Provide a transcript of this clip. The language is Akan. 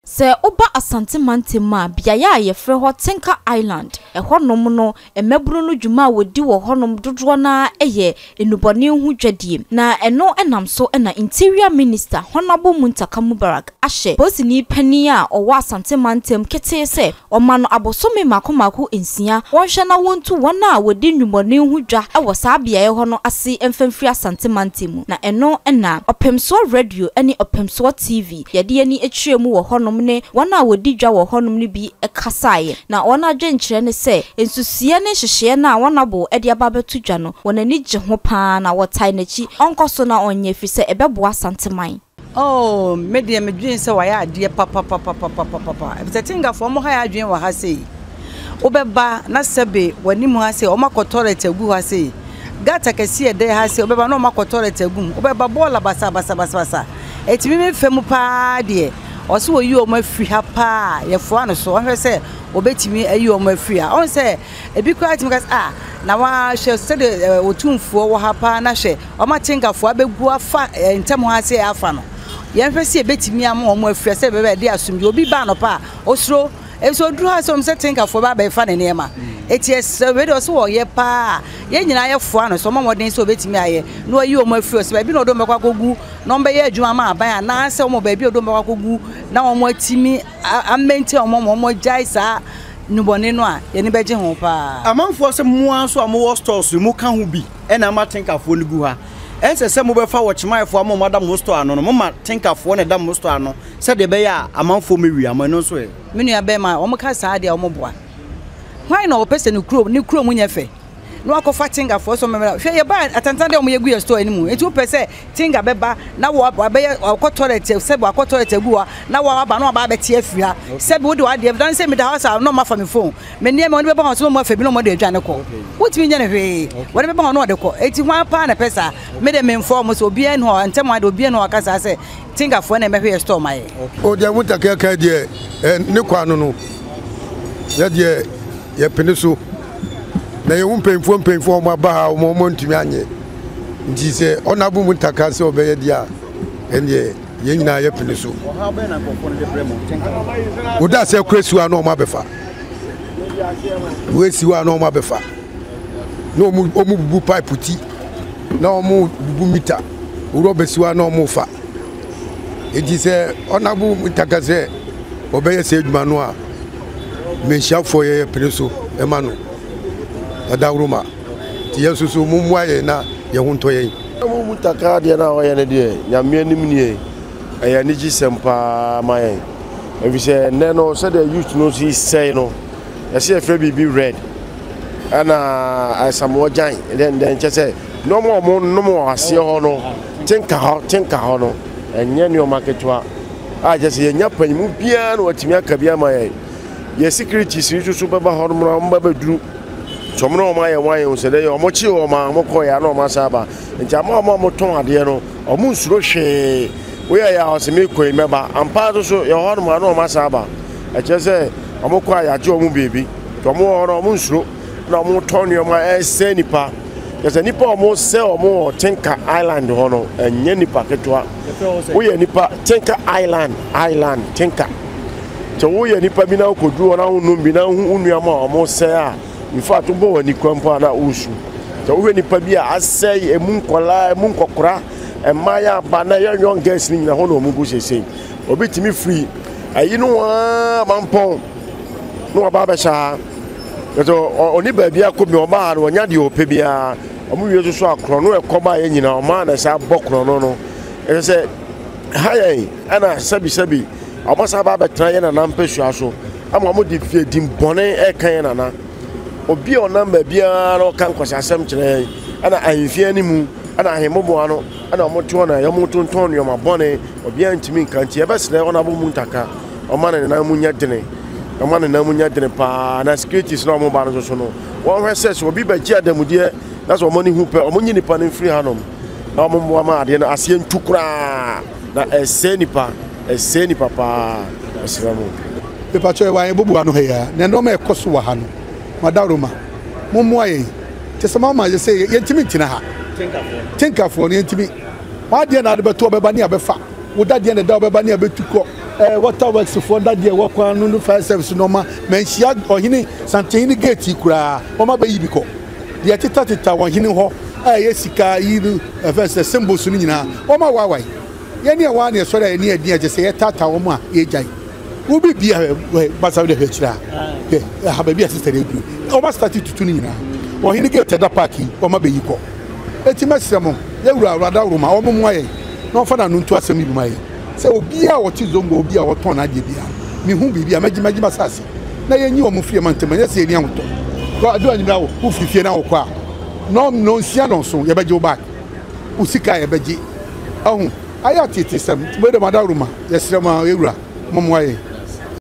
Se oba Asante Mantema biaya ye frɛ hɔ Tinker Island ɛhɔnom no emeburu no dwuma wodi wɔ hɔnom dodoɔ na ɛyɛ enubɔne hu dwadie na ɛno ɛnam so ɛna Interior Minister Honorable Muntaka Mubarak ahye posini pani a ɔwɔ Asante Mantem kete sɛ ɔma no abosome makomako ensia wɔnhwɛ na wontu wɔn a wodi nwumɔne hu dwa ɛwɔ saa biaya hɔ no ase emfamfiri Asante Mantem na ɛno ɛna Opemso Radio ɛne Opemso TV yɛde ani atwire mu wɔ hɔnom ne wana wodi dwa wo honum ne bi ekasaye na ona dwenkyerɛ ne sɛ ensusie ne hyehye na wana bo ede aba betu dwa no wona ni gye ho paa na wotai nachi onkoso na onye fi sɛ ebeboa Santeman. Oh, media medwen sɛ waya ade papa ebisetinga fo mo ha ya adwen wa ha sei obeba na sebe wani mu ha sei o makotoret agu ha sei gata kesi ede ha sei obeba na o makotoret agu obeba bola basa etimi me femu paa de oso wo yi o ma firi ha pa ye fo ano so hwe se obetimi ayi o ma firi ha on se ebi kwa timi ka na wa hwe se de otumfuo wo ha pa na hwe o ma tinkafo abegu afa ntem ha se afa no ye hwe se ebetimi am o ma firi se bebe de asumbi obi ba no pa osro eso duru ha so se tinkafo ba be fa ne nema eties we do so wo ye pa ye nyina ye fo ano so ma modern so obetimi aye no ayi o ma firi so bi no do mekwa kogu no mbe ye adwuma ma aban na se mo ba bi o do mekwa kogu na omo atimi amenti omo jaisa nubone no a ye ne beje ho pa amanfo se moa so amo stores mu ka ho bi e na ma tinkafo ne gu ha ense se mo be fa wo chimaefo amo madam mo store ano no mo ma tinkafo ne dam mo store ano se de be ya amanfo mewi amano so e menu ya be ma omo ka saa de omo boa why no person no kro ni kro mu nya fe no akofa tinga for so memela hwe ye ba atanta de omo ye gu ye store animu enti wo pese tinga beba na wo ba ye akọ toilet se bo akọ toilet gu wa na wo aba no ba tie afia se bo de wa de dan se me da house no ma fa me phone me ne me beba ho so mo fa bi no mo de adwane ko wotimi nya ne hwe wo de beba ho no de ko enti ho apa na pesa me de me inform so obi en ho antem wa de obi en ho akasa se tinga for na me hwe store ma ye o de Muntaka ka de ne kwano no ya de ye peniso na ye mpemfo mo aba ha mo ntumi anye nti se Honorable Muntaka se obeye dia ene ye nyina ye peniso o ha be na konfo ne de bremo tinka o da se kresu ano mo abefa we siwa ano mo abefa no mu bubu pipe ti na mo bubu mita o ro be siwa ano mo fa enti se Honorable Muntaka se obeye se eduma no a menhia fo ye peniso e ma no adawruma ti yesusu mumwa ye na ye hunto ye Muntaka de na o ye ne de nyame anim nie aya ni gisempa mayen ebi se ne no se the youth no see say no e se fe bibi red ana asamo jan den che se no mo ase ho no tinka ho no enye ne o marketwa a je se ye nya panimu bia na watimi aka bia mayen ye security so baba ho no mbaba duru somno ma ye wan ye se de yo mo chi o ma mo ko ya no ma saba ntia mo ton ade no o mu nsuro hwe we ya o se me ko meba ampa so ye ho no ma no ma saba e che se o mo ko ya je o mu bebi to mo ho no mo nsuro na mo ton yo ma e se nipa ye se nipa o mo se o mo Tinker Island ho no enye nipa ketwa we ye nipa Tinker Island Tinker so we ye nipa bi na ko du na hu no bi na hu unu ama o mo se a in fact bo wani kwampa na usu so we nipa bi a asai emu nkokora emaya ba na young girls ni na ho no mu gu sesei obetimi free ayi no wa mampon no ba ba sha so oni ba bi akobi o ba no nya de o pe bia o mu wie so akro no ekoba ye nyina o ma na sa bokro no e se hayi ana sabi abasa ba betra ye na nampesu aso ama mo di fie dimbone e kan na na obi o number bia no kan kwasa asem kire ana ahifie ni mu ana ahimobo ano ana mo to na ya mo tonton yo mabone obi antimi nkanti e besle Honorable Muntaka o ma na munya dene pa na securities no mo ba no so no won hwese obi ba ji adamudie na so mo ni hu pe o mo nyini pa no free hanom na mo mo ma ade na asie ntukura na ese nipa pa asiramu pe pa cho wa bubu ano he ya ne no ma ekoso wa ha no madaruma mumwa ye te sama ma je say yentimi tina ha tinkafo ne yentimi wa de na de beto obeba ni abefa wo da de na da obeba ni abetuko water works for that year work on no fire service no ma menhia ohene santeni gate kura o ma bayi biko de teta ohene ho yesika yiru first symbols ni nyina o ma wawai ye ne wa ne so da ne adi agese ye tata wo ma ye jai wo bi bia basawo de hechira ha ba bia sister edu o ma start tutu ni nyina ohene gate da park o ma bayi ko eti mesemo ye wura rada ruma o mo moye no fa na no ntu asemi bi mai se obi a woti zongo obi a woton na de bia mi hu bibi a magimagi masase na yenyi o mu fie mantema ye se eni anto ko adu anyira wo hu fie na wo kwa no nsia no so ye beje wo back usika ye beje ahun aya tete sem we de madaruma ye srema ewura mo moye